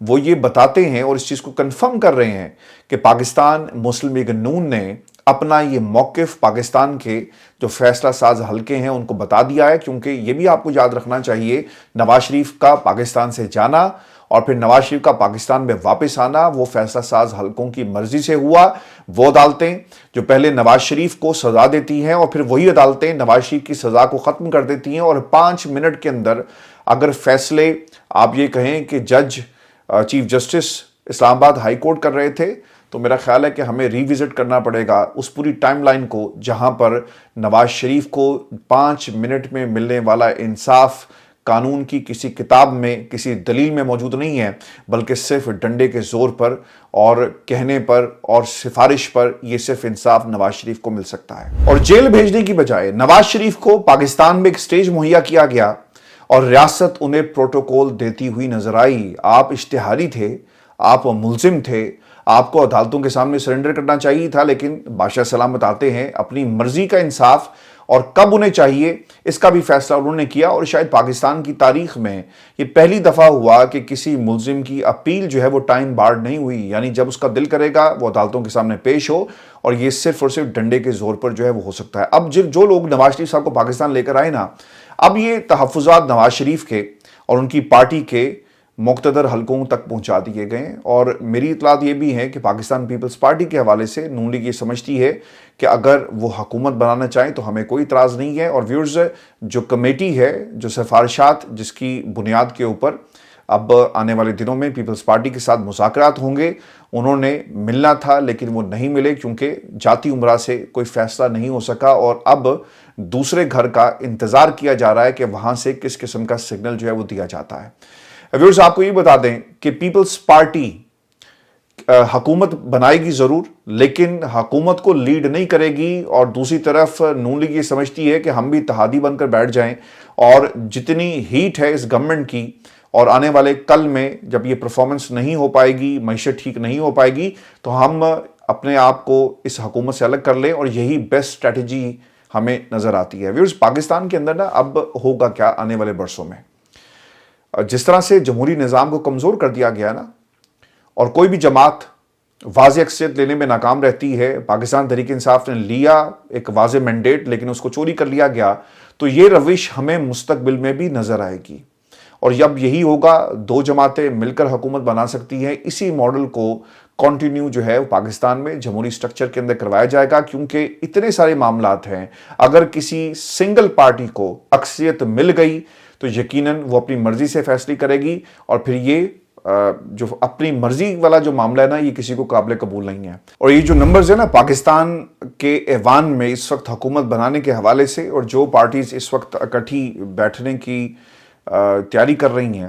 وہ یہ بتاتے ہیں اور اس چیز کو کنفرم کر رہے ہیں کہ پاکستان مسلم لیگ نون نے اپنا یہ موقف پاکستان کے جو فیصلہ ساز حلقے ہیں ان کو بتا دیا ہے، کیونکہ یہ بھی آپ کو یاد رکھنا چاہیے نواز شریف کا پاکستان سے جانا اور پھر نواز شریف کا پاکستان میں واپس آنا وہ فیصلہ ساز حلقوں کی مرضی سے ہوا۔ وہ عدالتیں جو پہلے نواز شریف کو سزا دیتی ہیں اور پھر وہی عدالتیں نواز شریف کی سزا کو ختم کر دیتی ہیں، اور 5 منٹ کے اندر اگر فیصلے آپ یہ کہیں کہ جج چیف جسٹس اسلام آباد ہائی کورٹ کر رہے تھے، تو میرا خیال ہے کہ ہمیں ری وزٹ کرنا پڑے گا اس پوری ٹائم لائن کو جہاں پر نواز شریف کو 5 منٹ میں ملنے والا انصاف قانون کی کسی کتاب میں کسی دلیل میں موجود نہیں ہے، بلکہ صرف ڈنڈے کے زور پر اور کہنے پر اور سفارش پر یہ صرف انصاف نواز شریف کو مل سکتا ہے۔ اور جیل بھیجنے کی بجائے نواز شریف کو پاکستان میں ایک سٹیج مہیا کیا گیا اور ریاست انہیں پروٹوکول دیتی ہوئی نظر آئی۔ آپ اشتہاری تھے، آپ ملزم تھے، آپ کو عدالتوں کے سامنے سرنڈر کرنا چاہیے تھا، لیکن بادشاہ سلامت آتے ہیں اپنی مرضی کا انصاف اور کب انہیں چاہیے اس کا بھی فیصلہ انہوں نے کیا، اور شاید پاکستان کی تاریخ میں یہ پہلی دفعہ ہوا کہ کسی ملزم کی اپیل جو ہے وہ ٹائم بارڈ نہیں ہوئی، یعنی جب اس کا دل کرے گا وہ عدالتوں کے سامنے پیش ہو، اور یہ صرف اور صرف ڈنڈے کے زور پر جو ہے وہ ہو سکتا ہے۔ اب جو لوگ نواز شریف صاحب کو پاکستان لے کر آئے نا، اب یہ تحفظات نواز شریف کے اور ان کی پارٹی کے مقتدر حلقوں تک پہنچا دیے گئے، اور میری اطلاعات یہ بھی ہیں کہ پاکستان پیپلز پارٹی کے حوالے سے نون لیگ یہ سمجھتی ہے کہ اگر وہ حکومت بنانا چاہیں تو ہمیں کوئی اعتراض نہیں ہے۔ اور ویورز، جو کمیٹی ہے، جو سفارشات جس کی بنیاد کے اوپر اب آنے والے دنوں میں پیپلز پارٹی کے ساتھ مذاکرات ہوں گے، انہوں نے ملنا تھا لیکن وہ نہیں ملے کیونکہ جاتی امراء سے کوئی فیصلہ نہیں ہو سکا، اور اب دوسرے گھر کا انتظار کیا جا رہا ہے کہ وہاں سے کس قسم کا سگنل جو ہے وہ دیا جاتا ہے۔ ویورز، آپ کو یہ بتا دیں کہ پیپلز پارٹی حکومت بنائے گی ضرور، لیکن حکومت کو لیڈ نہیں کرے گی، اور دوسری طرف نون لیگ یہ سمجھتی ہے کہ ہم بھی اتحادی بن کر بیٹھ جائیں، اور جتنی ہیٹ ہے اس گورنمنٹ کی، اور آنے والے کل میں جب یہ پرفارمنس نہیں ہو پائے گی، معیشت ٹھیک نہیں ہو پائے گی، تو ہم اپنے آپ کو اس حکومت سے الگ کر لیں، اور یہی بیسٹ اسٹریٹجی ہمیں نظر آتی ہے۔ ویورز، پاکستان کے اندر نا اب ہوگا کیا آنے والے برسوں میں؟ جس طرح سے جمہوری نظام کو کمزور کر دیا گیا نا، اور کوئی بھی جماعت واضح اکثریت لینے میں ناکام رہتی ہے، پاکستان تحریک انصاف نے لیا ایک واضح مینڈیٹ لیکن اس کو چوری کر لیا گیا، تو یہ روش ہمیں مستقبل میں بھی نظر آئے گی، اور جب یہی ہوگا 2 جماعتیں مل کر حکومت بنا سکتی ہیں۔ اسی ماڈل کو کنٹینیو جو ہے پاکستان میں جمہوری سٹرکچر کے اندر کروایا جائے گا، کیونکہ اتنے سارے معاملات ہیں، اگر کسی سنگل پارٹی کو اکثریت مل گئی تو یقیناً وہ اپنی مرضی سے فیصلے کرے گی، اور پھر یہ جو اپنی مرضی والا جو معاملہ ہے نا، یہ کسی کو قابل قبول نہیں ہے۔ اور یہ جو نمبرز ہیں نا پاکستان کے ایوان میں اس وقت حکومت بنانے کے حوالے سے، اور جو پارٹیز اس وقت اکٹھی بیٹھنے کی تیاری کر رہی ہیں،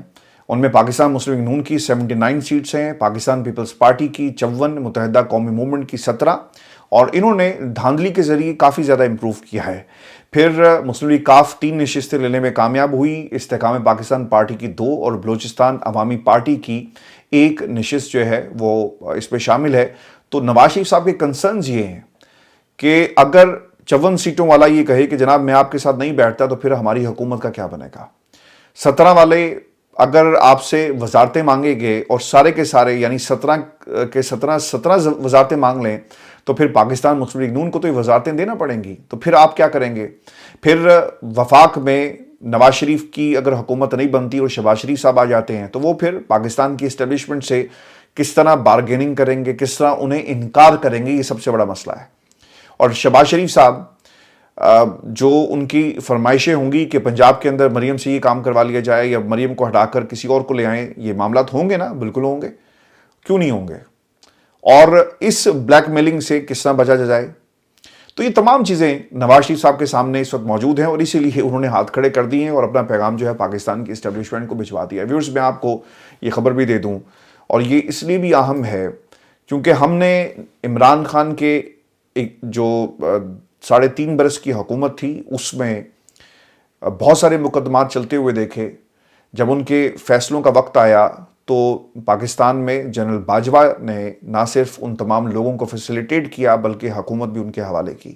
ان میں پاکستان مسلم لیگ نون کی 79 سیٹس ہیں، پاکستان پیپلز پارٹی کی 54، متحدہ قومی موومنٹ کی 17، اور انہوں نے دھاندلی کے ذریعے کافی زیادہ امپروو کیا ہے۔ پھر مسلم لیگ کاف 3 نشستیں لینے میں کامیاب ہوئی، استحکام پاکستان پارٹی کی 2، اور بلوچستان عوامی پارٹی کی 1 نشست جو ہے وہ اس میں شامل ہے۔ تو نواز شریف صاحب کے کنسرنز یہ ہیں کہ اگر 54 سیٹوں والا یہ کہے کہ جناب میں آپ کے ساتھ نہیں بیٹھتا تو پھر ہماری حکومت کا کیا بنے گا، 17 والے اگر آپ سے وزارتیں مانگیں گے اور سارے کے سارے یعنی 17 کے 17 وزارتیں مانگ لیں، تو پھر پاکستان مسلم لیگ نون کو تو یہ وزارتیں دینا پڑیں گی، تو پھر آپ کیا کریں گے؟ پھر وفاق میں نواز شریف کی اگر حکومت نہیں بنتی اور شہباز شریف صاحب آ جاتے ہیں، تو وہ پھر پاکستان کی اسٹیبلشمنٹ سے کس طرح بارگیننگ کریں گے، کس طرح انہیں انکار کریں گے، یہ سب سے بڑا مسئلہ ہے۔ اور شہباز شریف صاحب جو ان کی فرمائشیں ہوں گی کہ پنجاب کے اندر مریم سے یہ کام کروا لیا جائے یا مریم کو ہٹا کر کسی اور کو لے آئیں، یہ معاملات ہوں گے نا، بالکل ہوں گے، کیوں نہیں ہوں گے؟ اور اس بلیک میلنگ سے کس طرح بچا جائے؟ تو یہ تمام چیزیں نواز شریف صاحب کے سامنے اس وقت موجود ہیں، اور اسی لیے انہوں نے ہاتھ کھڑے کر دیے ہیں اور اپنا پیغام جو ہے پاکستان کی اسٹیبلشمنٹ کو بھجوا دیا ہے۔ ویورز، میں آپ کو یہ خبر بھی دے دوں، اور یہ اس لیے بھی اہم ہے کیونکہ ہم نے عمران خان کے جو 3.5 برس کی حکومت تھی، اس میں بہت سارے مقدمات چلتے ہوئے دیکھے۔ جب ان کے فیصلوں کا وقت آیا تو پاکستان میں جنرل باجوہ نے نہ صرف ان تمام لوگوں کو فیسیلیٹیٹ کیا بلکہ حکومت بھی ان کے حوالے کی۔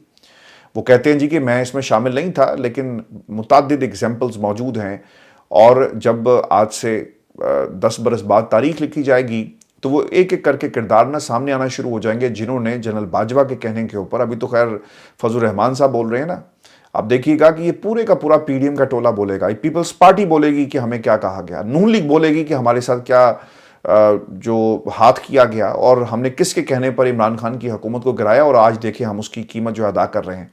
وہ کہتے ہیں جی کہ میں اس میں شامل نہیں تھا، لیکن متعدد ایگزامپلز موجود ہیں، اور جب آج سے 10 برس بعد تاریخ لکھی جائے گی تو وہ ایک ایک کر کے کردار نہ سامنے آنا شروع ہو جائیں گے جنہوں نے جنرل باجوہ کے کہنے کے اوپر، ابھی تو خیر فضل الرحمان صاحب بول رہے ہیں نا، آپ دیکھیے گا کہ یہ پورے کا پورا پی ڈی ایم کا ٹولہ بولے گا، پیپلز پارٹی بولے گی کہ ہمیں کیا کہا گیا، نون لیگ بولے گی کہ ہمارے ساتھ کیا جو ہاتھ کیا گیا اور ہم نے کس کے کہنے پر عمران خان کی حکومت کو گرایا اور آج دیکھیں ہم اس کی قیمت جو ادا کر رہے ہیں۔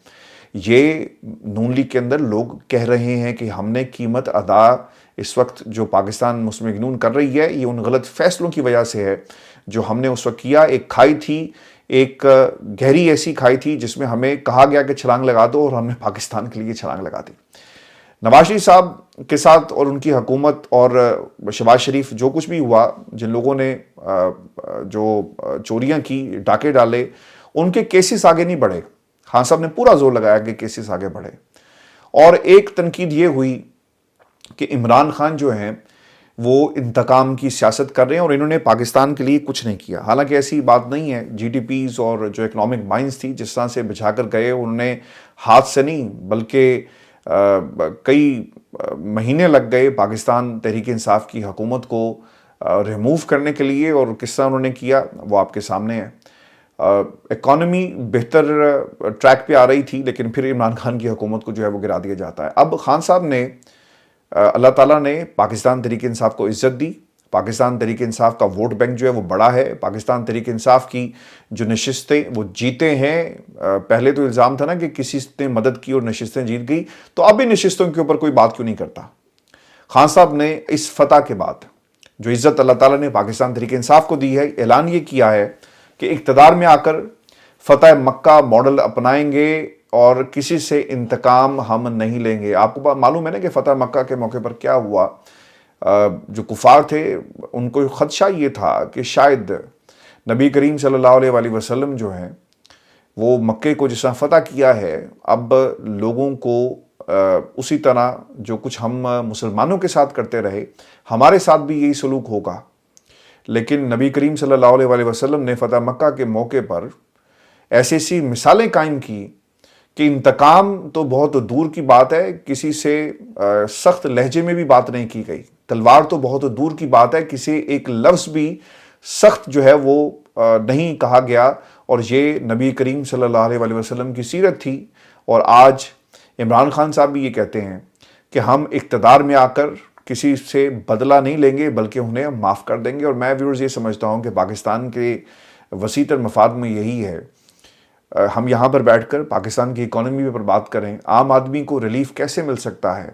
یہ نون لیگ کے اندر لوگ کہہ رہے ہیں کہ ہم نے قیمت ادا اس وقت جو پاکستان مسلم لیگ نون کر رہی ہے یہ ان غلط فیصلوں کی وجہ سے ہے جو ہم نے اس وقت کیا۔ ایک کھائی تھی، ایک گہری ایسی کھائی تھی جس میں ہمیں کہا گیا کہ چھلانگ لگا دو اور ہم نے پاکستان کے لیے چھلانگ لگا دی۔ نواز شریف صاحب کے ساتھ اور ان کی حکومت اور شہباز شریف جو کچھ بھی ہوا، جن لوگوں نے جو چوریاں کی، ڈاکے ڈالے، ان کے کیسز آگے نہیں بڑھے۔ خان صاحب نے پورا زور لگایا کہ کیسز آگے بڑھے، اور ایک تنقید یہ ہوئی کہ عمران خان جو ہیں وہ انتقام کی سیاست کر رہے ہیں اور انہوں نے پاکستان کے لیے کچھ نہیں کیا۔ حالانکہ ایسی بات نہیں ہے، جی ڈی پیز اور جو اکنامک مائنز تھی جس طرح سے بچھا کر گئے، انہوں نے ہاتھ سے نہیں بلکہ کئی مہینے لگ گئے پاکستان تحریک انصاف کی حکومت کو ریموو کرنے کے لیے، اور کس طرح انہوں نے کیا وہ آپ کے سامنے ہے۔ اکانومی بہتر ٹریک پہ آ رہی تھی لیکن پھر عمران خان کی حکومت کو جو ہے وہ گرا دیا جاتا ہے۔ اب خان صاحب نے، اللہ تعالیٰ نے پاکستان تحریک انصاف کو عزت دی، پاکستان تحریک انصاف کا ووٹ بینک جو ہے وہ بڑا ہے، پاکستان تحریک انصاف کی جو نشستیں وہ جیتے ہیں۔ پہلے تو الزام تھا نا کہ کسی نے مدد کی اور نشستیں جیت گئی، تو اب ان نشستوں کے اوپر کوئی بات کیوں نہیں کرتا؟ خان صاحب نے اس فتح کے بعد جو عزت اللہ تعالیٰ نے پاکستان تحریک انصاف کو دی ہے، اعلان یہ کیا ہے کہ اقتدار میں آ کر فتح مکہ ماڈل اپنائیں گے اور کسی سے انتقام ہم نہیں لیں گے۔ آپ کو معلوم ہے نا کہ فتح مکہ کے موقع پر کیا ہوا؟ جو کفار تھے ان کو خدشہ یہ تھا کہ شاید نبی کریم صلی اللہ علیہ وآلہ وسلم جو ہیں وہ مکے کو جس طرح فتح کیا ہے، اب لوگوں کو اسی طرح جو کچھ ہم مسلمانوں کے ساتھ کرتے رہے ہمارے ساتھ بھی یہی سلوک ہوگا۔ لیکن نبی کریم صلی اللہ علیہ وآلہ وسلم نے فتح مکہ کے موقع پر ایسی مثالیں قائم کی کہ انتقام تو بہت دور کی بات ہے، کسی سے سخت لہجے میں بھی بات نہیں کی گئی، تلوار تو بہت دور کی بات ہے، کسی ایک لفظ بھی سخت جو ہے وہ نہیں کہا گیا، اور یہ نبی کریم صلی اللہ علیہ وآلہ وسلم کی سیرت تھی۔ اور آج عمران خان صاحب بھی یہ کہتے ہیں کہ ہم اقتدار میں آ کر کسی سے بدلہ نہیں لیں گے بلکہ انہیں ہم معاف کر دیں گے، اور میں ویورز یہ سمجھتا ہوں کہ پاکستان کے وسیع تر مفاد میں یہی ہے۔ ہم یہاں پر بیٹھ کر پاکستان کی اکانومی پر بات کریں، عام آدمی کو ریلیف کیسے مل سکتا ہے،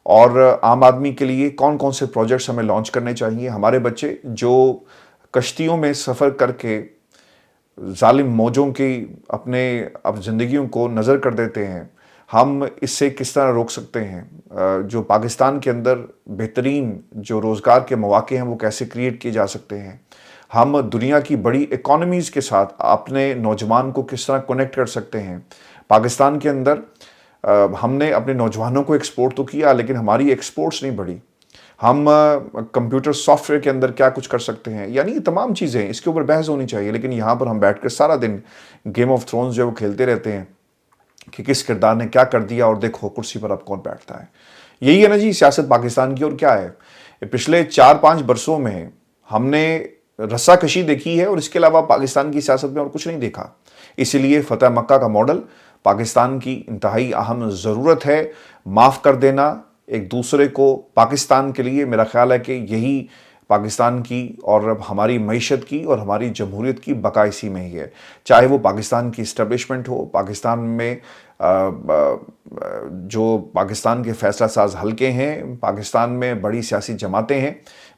اور عام آدمی کے لیے کون کون سے پروجیکٹس ہمیں لانچ کرنے چاہیے۔ ہمارے بچے جو کشتیوں میں سفر کر کے ظالم موجوں کی اپنے اب زندگیوں کو نظر کر دیتے ہیں، ہم اس سے کس طرح روک سکتے ہیں؟ جو پاکستان کے اندر بہترین جو روزگار کے مواقع ہیں وہ کیسے کریٹ کیے جا سکتے ہیں؟ ہم دنیا کی بڑی اکانومیز کے ساتھ اپنے نوجوان کو کس طرح کنیکٹ کر سکتے ہیں؟ پاکستان کے اندر ہم نے اپنے نوجوانوں کو ایکسپورٹ تو کیا لیکن ہماری ایکسپورٹس نہیں بڑھی۔ ہم کمپیوٹر سافٹ ویئر کے اندر کیا کچھ کر سکتے ہیں؟ یعنی یہ تمام چیزیں اس کے اوپر بحث ہونی چاہیے، لیکن یہاں پر ہم بیٹھ کر سارا دن گیم آف تھرونز جو ہے وہ کھیلتے رہتے ہیں کہ کس کردار نے کیا کر دیا اور دیکھو کرسی پر اب کون بیٹھتا ہے۔ یہی ہے نا جی سیاست پاکستان کی، اور کیا ہے؟ پچھلے 4-5 برسوں میں ہم نے رسا کشی دیکھی ہے اور اس کے علاوہ پاکستان کی سیاست میں اور کچھ نہیں دیکھا۔ اسی لیے فتح مکہ کا ماڈل پاکستان کی انتہائی اہم ضرورت ہے۔ معاف کر دینا ایک دوسرے کو پاکستان کے لیے، میرا خیال ہے کہ یہی پاکستان کی اور ہماری معیشت کی اور ہماری جمہوریت کی بقا اسی میں ہی ہے۔ چاہے وہ پاکستان کی اسٹیبلشمنٹ ہو، پاکستان میں جو پاکستان کے فیصلہ ساز حلقے ہیں، پاکستان میں بڑی سیاسی جماعتیں ہیں،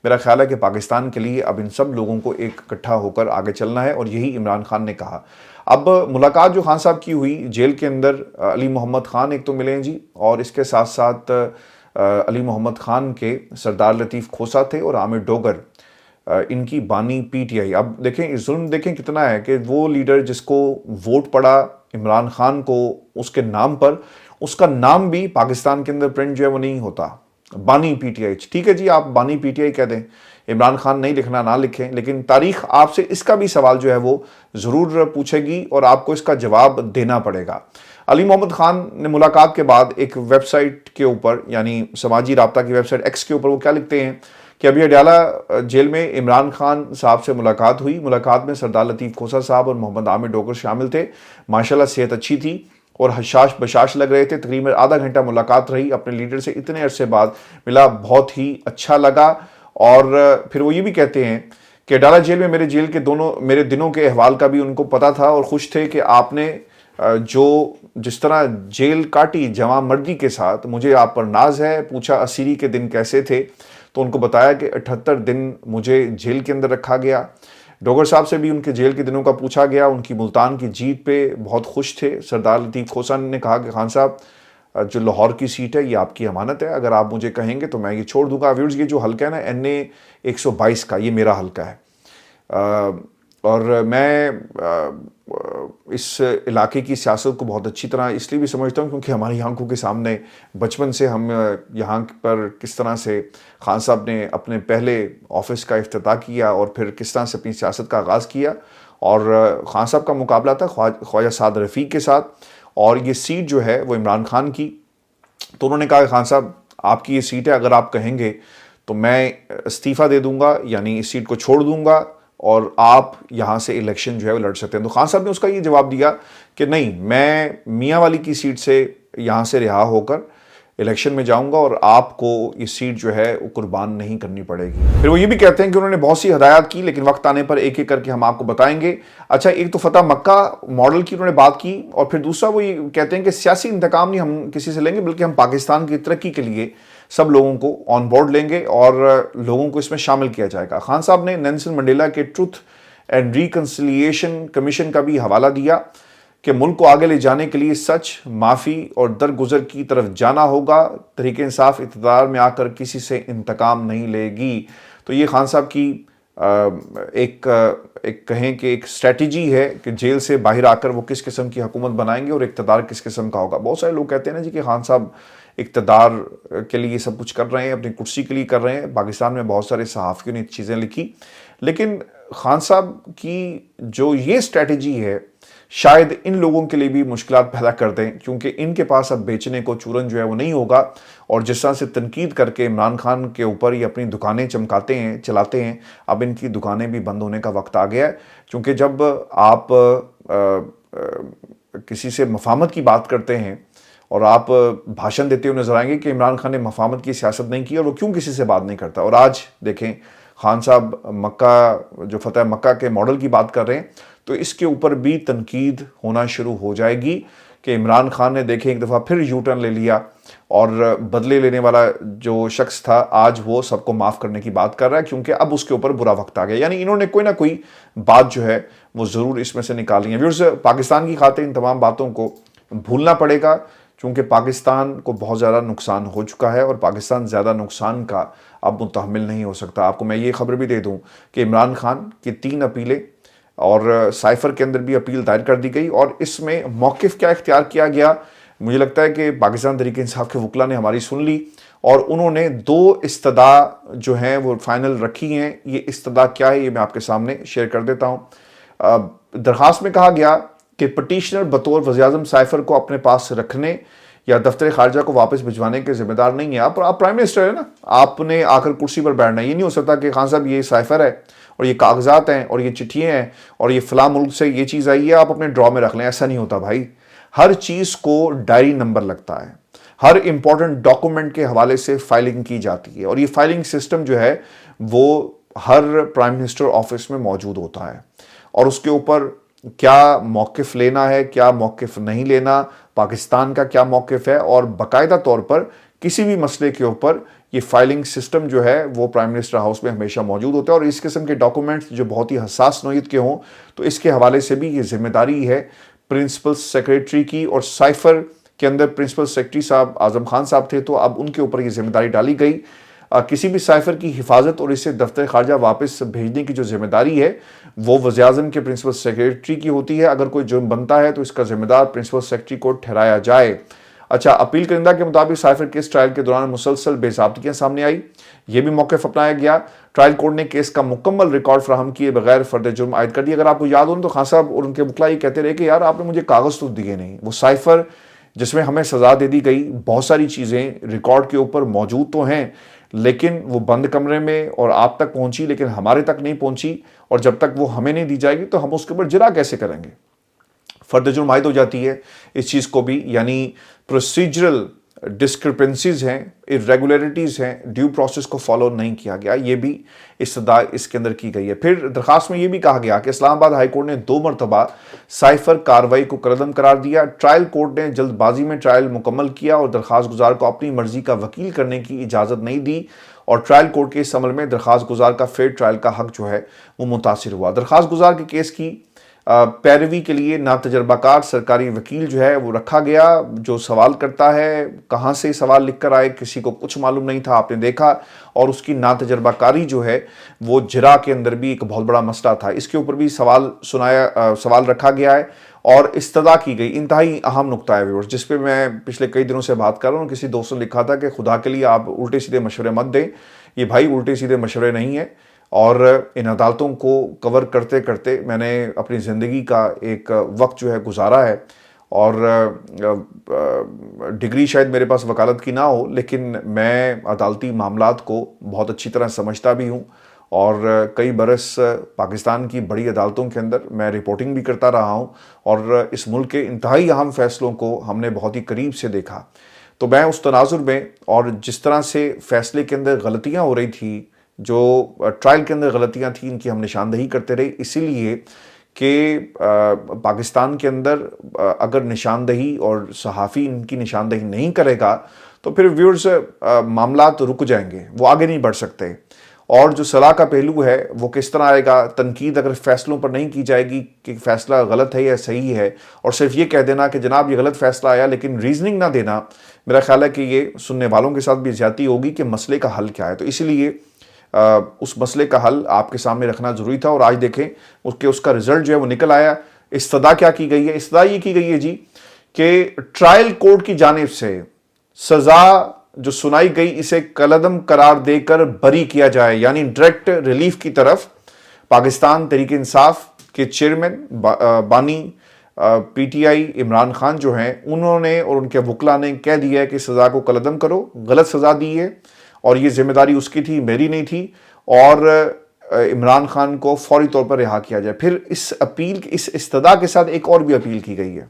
میرا خیال ہے کہ پاکستان کے لیے اب ان سب لوگوں کو ایک اکٹھا ہو کر آگے چلنا ہے، اور یہی عمران خان نے کہا۔ اب ملاقات جو خان صاحب کی ہوئی جیل کے اندر، علی محمد خان ایک تو ملے ہیں جی، اور اس کے ساتھ ساتھ علی محمد خان کے سردار لطیف کھوسہ تھے اور عامر ڈوگر، ان کی بانی پی ٹی آئی۔ اب دیکھیں ظلم دیکھیں کتنا ہے کہ وہ لیڈر جس کو ووٹ پڑا عمران خان کو اس کے نام پر، اس کا نام بھی پاکستان کے اندر پرنٹ جو ہے وہ نہیں ہوتا، بانی پی ٹی آئی۔ ٹھیک ہے جی، آپ بانی پی ٹی آئی کہہ دیں، عمران خان نہیں لکھنا نہ لکھیں، لیکن تاریخ آپ سے اس کا بھی سوال جو ہے وہ ضرور پوچھے گی اور آپ کو اس کا جواب دینا پڑے گا۔ علی محمد خان نے ملاقات کے بعد ایک ویب سائٹ کے اوپر، یعنی سماجی رابطہ کی ویب سائٹ ایکس کے اوپر، وہ کیا لکھتے ہیں کہ ابھی اڈیالہ جیل میں عمران خان صاحب سے ملاقات ہوئی. ملاقات میں سردار لطیف کھوسہ صاحب اور محمد عامر ڈوگر شامل تھے. ماشاءاللہ صحت اچھی تھی اور حشاش بشاش لگ رہے تھے. تقریباً آدھا گھنٹہ ملاقات رہی. اپنے لیڈر سے اتنے عرصے بعد ملا, بہت ہی اچھا لگا. اور پھر وہ یہ بھی کہتے ہیں کہ اڈیالہ جیل میں میرے دنوں کے احوال کا بھی ان کو پتا تھا اور خوش تھے کہ آپ نے جس طرح جیل کاٹی جوان مردی کے ساتھ, مجھے آپ پر ناز ہے. پوچھا اسیری کے دن کیسے تھے, تو ان کو بتایا کہ 78 دن مجھے جیل کے اندر رکھا گیا. ڈوگر صاحب سے بھی ان کے جیل کے دنوں کا پوچھا گیا. ان کی ملتان کی جیت پہ بہت خوش تھے. سردار لطیف کھوسہ نے کہا کہ خان صاحب جو لاہور کی سیٹ ہے یہ آپ کی امانت ہے, اگر آپ مجھے کہیں گے تو میں یہ چھوڑ دوں گا. ویورز, یہ جو حلقہ ہے نا NA 122 کا, یہ میرا حلقہ ہے. اور میں اس علاقے کی سیاست کو بہت اچھی طرح اس لیے بھی سمجھتا ہوں کیونکہ ہماری آنکھوں کے سامنے بچپن سے ہم یہاں پر کس طرح سے خان صاحب نے اپنے پہلے آفس کا افتتاح کیا اور پھر کس طرح سے اپنی سیاست کا آغاز کیا. اور خان صاحب کا مقابلہ تھا خواجہ سعد رفیق کے ساتھ, اور یہ سیٹ جو ہے وہ عمران خان کی. تو انہوں نے کہا کہ خان صاحب آپ کی یہ سیٹ ہے, اگر آپ کہیں گے تو میں استعفیٰ دے دوں گا, یعنی اس سیٹ کو چھوڑ دوں گا اور آپ یہاں سے الیکشن جو ہے وہ لڑ سکتے ہیں. تو خان صاحب نے اس کا یہ جواب دیا کہ نہیں, میں میاں والی کی سیٹ سے یہاں سے رہا ہو کر الیکشن میں جاؤں گا اور آپ کو یہ سیٹ جو ہے وہ قربان نہیں کرنی پڑے گی. پھر وہ یہ بھی کہتے ہیں کہ انہوں نے بہت سی ہدایات کی, لیکن وقت آنے پر ایک ایک کر کے ہم آپ کو بتائیں گے. اچھا, ایک تو فتح مکہ ماڈل کی انہوں نے بات کی, اور پھر دوسرا وہ یہ کہتے ہیں کہ سیاسی انتقام نہیں ہم کسی سے لیں گے, بلکہ ہم پاکستان کی ترقی کے لیے سب لوگوں کو آن بورڈ لیں گے اور لوگوں کو اس میں شامل کیا جائے گا. خان صاحب نے نیلسن منڈیلا کے ٹروتھ اینڈ ریکنسیلیشن کمیشن کا بھی حوالہ دیا کہ ملک کو آگے لے جانے کے لیے سچ, معافی اور درگزر کی طرف جانا ہوگا. تحریک انصاف اقتدار میں آ کر کسی سے انتقام نہیں لے گی. تو یہ خان صاحب کی ایک کہیں کہ ایک اسٹریٹجی ہے کہ جیل سے باہر آ کر وہ کس قسم کی حکومت بنائیں گے اور اقتدار کس قسم کا ہوگا. بہت سارے لوگ کہتے ہیں نا جی کہ خان صاحب اقتدار کے لیے سب کچھ کر رہے ہیں, اپنی کرسی کے لیے کر رہے ہیں. پاکستان میں بہت سارے صحافیوں نے چیزیں لکھی, لیکن خان صاحب کی جو یہ اسٹریٹجی ہے شاید ان لوگوں کے لیے بھی مشکلات پیدا کر دیں, کیونکہ ان کے پاس اب بیچنے کو چورن جو ہے وہ نہیں ہوگا. اور جس طرح سے تنقید کر کے عمران خان کے اوپر یہ اپنی دکانیں چلاتے ہیں, اب ان کی دکانیں بھی بند ہونے کا وقت آ گیا ہے. کیونکہ جب آپ کسی سے مفاہمت کی بات کرتے ہیں اور آپ بھاشن دیتے ہوئے نظر آئیں گے کہ عمران خان نے مفاہمت کی سیاست نہیں کی اور وہ کیوں کسی سے بات نہیں کرتا. اور آج دیکھیں خان صاحب مکہ جو فتح مکہ کے ماڈل کی بات کر رہے ہیں, تو اس کے اوپر بھی تنقید ہونا شروع ہو جائے گی کہ عمران خان نے دیکھیں ایک دفعہ پھر یو ٹرن لے لیا اور بدلے لینے والا جو شخص تھا آج وہ سب کو معاف کرنے کی بات کر رہا ہے, کیونکہ اب اس کے اوپر برا وقت آ گیا. یعنی انہوں نے کوئی نہ کوئی بات جو ہے وہ ضرور اس میں سے نکالی ہے. ویورز, پاکستان کی خاطر ان تمام باتوں کو بھولنا پڑے گا, کیونکہ پاکستان کو بہت زیادہ نقصان ہو چکا ہے اور پاکستان زیادہ نقصان کا اب متحمل نہیں ہو سکتا. آپ کو میں یہ خبر بھی دے دوں کہ عمران خان کی 3 اپیلیں اور سائفر کے اندر بھی اپیل دائر کر دی گئی, اور اس میں موقف کیا اختیار کیا گیا. مجھے لگتا ہے کہ پاکستان تحریک انصاف کے وکلاء نے ہماری سن لی اور انہوں نے 2 استدعا جو ہیں وہ فائنل رکھی ہیں. یہ استدعا کیا ہے یہ میں آپ کے سامنے شیئر کر دیتا ہوں. درخواست میں کہا گیا کہ پٹیشنر بطور وزیراعظم سائفر کو اپنے پاس رکھنے یا دفتر خارجہ کو واپس بھجوانے کے ذمہ دار نہیں ہے. آپ پرائم منسٹر ہے نا, آپ نے آ کر کرسی پر بیٹھنا ہے. یہ نہیں ہو سکتا کہ خان صاحب یہ سائفر ہے اور یہ کاغذات ہیں اور یہ چٹھیاں ہیں اور یہ فلاں ملک سے یہ چیز آئی ہے, آپ اپنے ڈرا میں رکھ لیں. ایسا نہیں ہوتا بھائی. ہر چیز کو ڈائری نمبر لگتا ہے, ہر امپورٹنٹ ڈاکومنٹ کے حوالے سے فائلنگ کی جاتی ہے, اور یہ فائلنگ سسٹم جو ہے وہ ہر پرائم منسٹر آفس میں موجود ہوتا ہے. اور اس کے اوپر کیا موقف لینا ہے, کیا موقف نہیں لینا, پاکستان کا کیا موقف ہے, اور باقاعدہ طور پر کسی بھی مسئلے کے اوپر یہ فائلنگ سسٹم جو ہے وہ پرائم منسٹر ہاؤس میں ہمیشہ موجود ہوتا ہے. اور اس قسم کے ڈاکومنٹس جو بہت ہی حساس نوعیت کے ہوں تو اس کے حوالے سے بھی یہ ذمہ داری ہے پرنسپل سیکریٹری کی. اور سائفر کے اندر پرنسپل سیکریٹری صاحب اعظم خان صاحب تھے, تو اب ان کے اوپر یہ ذمہ داری ڈالی گئی. کسی بھی سائفر کی حفاظت اور اسے دفتر خارجہ واپس بھیجنے کی جو ذمہ داری ہے وہ وزیراعظم کے پرنسپل سیکریٹری کی ہوتی ہے. اگر کوئی جرم بنتا ہے تو اس کا ذمہ دار پرنسپل سیکریٹری کو ٹھہرایا جائے. اچھا, اپیل کرندہ کے مطابق سائفر کیس ٹرائل کے دوران مسلسل بے ضابطگیاں سامنے آئی, یہ بھی موقف اپنایا گیا. ٹرائل کورٹ نے کیس کا مکمل ریکارڈ فراہم کیے بغیر فرد جرم عائد کر دیا. اگر آپ کو یاد ہو تو خان صاحب اور ان کے وکلاء یہ کہتے رہے کہ یار آپ نے مجھے کاغذ تو دیے نہیں. وہ سائفر جس میں ہمیں سزا دے دی گئی, بہت ساری چیزیں ریکارڈ کے اوپر موجود تو ہیں, لیکن وہ بند کمرے میں اور آپ تک پہنچی لیکن ہمارے تک نہیں پہنچی، اور جب تک وہ ہمیں نہیں دی جائے گی تو ہم اس کے اوپر جرا کیسے کریں گے؟ فرد جرم عائد ہو جاتی ہے اس چیز کو بھی، یعنی پروسیجرل ڈسکرپنسیز ہیں، irregularities ہیں، ڈیو پروسیس کو فالو نہیں کیا گیا، یہ بھی استدعا اس کے اندر کی گئی ہے۔ پھر درخواست میں یہ بھی کہا گیا کہ اسلام آباد ہائی کورٹ نے 2 مرتبہ سائفر کارروائی کو کالعدم قرار دیا، ٹرائل کورٹ نے جلد بازی میں ٹرائل مکمل کیا اور درخواست گزار کو اپنی مرضی کا وکیل کرنے کی اجازت نہیں دی، اور ٹرائل کورٹ کے اس عمل میں درخواست گزار کا فیئر ٹرائل کا حق جو ہے وہ متاثر ہوا۔ درخواست گزار کے کیس کی پیروی کے لیے ناتجربہ کار سرکاری وکیل جو ہے وہ رکھا گیا، جو سوال کرتا ہے کہاں سے سوال لکھ کر آئے، کسی کو کچھ معلوم نہیں تھا، آپ نے دیکھا، اور اس کی ناتجربہ کاری جو ہے وہ جرا کے اندر بھی ایک بہت بڑا مسئلہ تھا، اس کے اوپر بھی سوال رکھا گیا ہے اور استدعا کی گئی۔ انتہائی اہم نقطہ ہے ویورز، جس پہ میں پچھلے کئی دنوں سے بات کر رہا ہوں۔ کسی دوست نے لکھا تھا کہ خدا کے لیے آپ الٹے سیدھے مشورے مت دیں، یہ بھائی الٹے سیدھے مشورے نہیں ہیں، اور ان عدالتوں کو کور کرتے کرتے میں نے اپنی زندگی کا ایک وقت جو ہے گزارا ہے، اور ڈگری شاید میرے پاس وکالت کی نہ ہو، لیکن میں عدالتی معاملات کو بہت اچھی طرح سمجھتا بھی ہوں، اور کئی برس پاکستان کی بڑی عدالتوں کے اندر میں رپورٹنگ بھی کرتا رہا ہوں، اور اس ملک کے انتہائی اہم فیصلوں کو ہم نے بہت ہی قریب سے دیکھا۔ تو میں اس تناظر میں، اور جس طرح سے فیصلے کے اندر غلطیاں ہو رہی تھی، جو ٹرائل کے اندر غلطیاں تھیں، ان کی ہم نشاندہی کرتے رہے، اسی لیے کہ پاکستان کے اندر اگر نشاندہی اور صحافی ان کی نشاندہی نہیں کرے گا تو پھر ویورز معاملات رک جائیں گے، وہ آگے نہیں بڑھ سکتے۔ اور جو صلاح کا پہلو ہے وہ کس طرح آئے گا؟ تنقید اگر فیصلوں پر نہیں کی جائے گی کہ فیصلہ غلط ہے یا صحیح ہے، اور صرف یہ کہہ دینا کہ جناب یہ غلط فیصلہ آیا لیکن ریزننگ نہ دینا، میرا خیال ہے کہ یہ سننے والوں کے ساتھ بھی زیادتی ہوگی کہ مسئلے کا حل کیا ہے۔ تو اسی لیے اس مسئلے کا حل آپ کے سامنے رکھنا ضروری تھا، اور آج دیکھیں اس کا رزلٹ جو ہے وہ نکل آیا۔ استدعا کیا کی گئی ہے؟ استدعا یہ کی گئی ہے جی کہ ٹرائل کورٹ کی جانب سے سزا جو سنائی گئی اسے کالعدم قرار دے کر بری کیا جائے، یعنی ڈائریکٹ ریلیف کی طرف پاکستان تحریک انصاف کے چیئرمین بانی P T I Imran Khan جو ہیں، انہوں نے اور ان کے وکلاء نے کہہ دیا ہے کہ سزا کو کالعدم کرو، غلط سزا دی ہے، اور یہ ذمہ داری اس کی تھی، میری نہیں تھی، اور عمران خان کو فوری طور پر رہا کیا جائے۔ پھر اس استدعا کے ساتھ ایک اور بھی اپیل کی گئی ہے،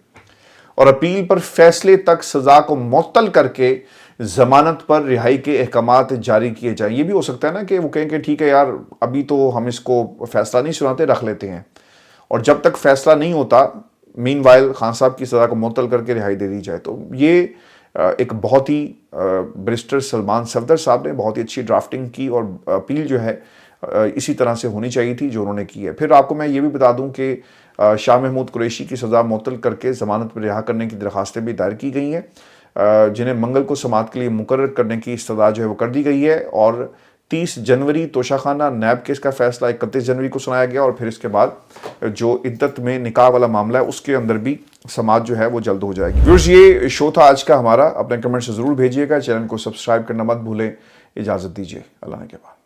اور اپیل پر فیصلے تک سزا کو معطل کر کے ضمانت پر رہائی کے احکامات جاری کیے جائیں۔ یہ بھی ہو سکتا ہے نا کہ وہ کہیں کہ ٹھیک ہے یار ابھی تو ہم اس کو فیصلہ نہیں سناتے، رکھ لیتے ہیں، اور جب تک فیصلہ نہیں ہوتا مین وائل خان صاحب کی سزا کو معطل کر کے رہائی دے دی جائے۔ تو یہ ایک بہت ہی بیرسٹر سلمان صفدر صاحب نے بہت ہی اچھی ڈرافٹنگ کی، اور اپیل جو ہے اسی طرح سے ہونی چاہیے تھی جو انہوں نے کی ہے۔ پھر آپ کو میں یہ بھی بتا دوں کہ شاہ محمود قریشی کی سزا معطل کر کے ضمانت پر رہا کرنے کی درخواستیں بھی دائر کی گئی ہیں، جنہیں منگل کو سماعت کے لیے مقرر کرنے کی استدعا جو ہے وہ کر دی گئی ہے، اور 30 جنوری توشہ خانہ نیب کیس کا فیصلہ 31 جنوری کو سنایا گیا، اور پھر اس کے بعد جو عدت میں نکاح والا معاملہ ہے اس کے اندر بھی سماعت جو ہے وہ جلد ہو جائے گی۔ ویورز یہ شو تھا آج کا ہمارا، اپنے کمنٹ سے ضرور بھیجیے گا، چینل کو سبسکرائب کرنا مت بھولیں۔ اجازت دیجیے، اللہ نے کے بعد۔